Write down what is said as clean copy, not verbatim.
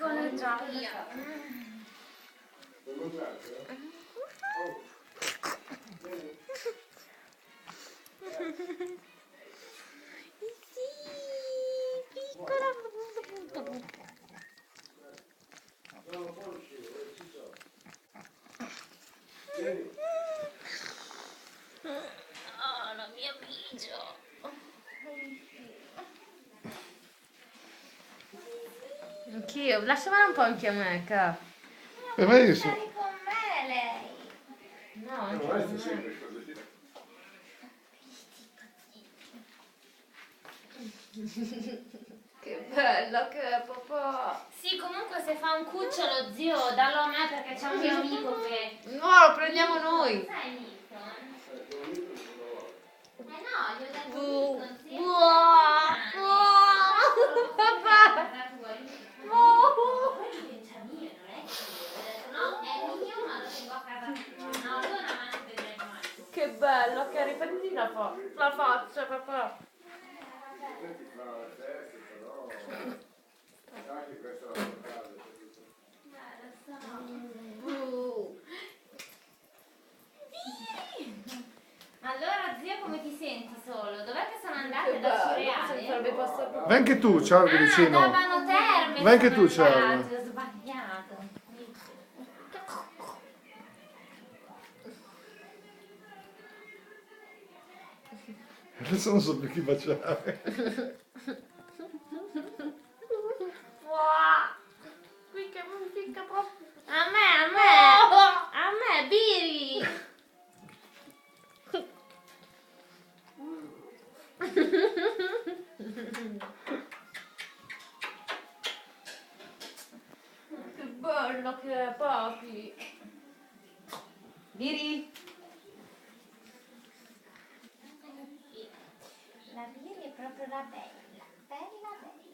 piccola gioia. Sì, piccola. Oh, la mia bigia. Anch'io, lasciamela un po' anche a me, ca. E ma io so. Stare con me lei. No, anche Non a è me. sempre così. Che bello che è, papà. Sì, comunque se fa un cucciolo, zio, dallo a me perché c'è un mio amico che... No, lo prendiamo noi. Sai Milton? No, gli ho detto Bu- Milton, sì. buah, buah. Papà. Poi diventa mio, non è che io. Ho detto no, è mio, ma lo tengo a casa mia. No, tu una mano vedremo mai. Che bello, che riprendi la faccia, papà. Senti, fa le feste, però. Sa che questa è la sua casa. Lo so. Bu. Allora, zio, come ti senti solo? Dov'è che sono andate Che da bello, senza Cireale? il passaporto. Vai anche tu, ciao Da vicino. Bano Terme. Vai anche sono tu, ciao. andate, ho sbagliato. Adesso non so più chi baciare. Qui che mi ficca proprio. A me, Biri. Che bello che è, papi. Biri. La Biri è proprio la bella, bella, bella.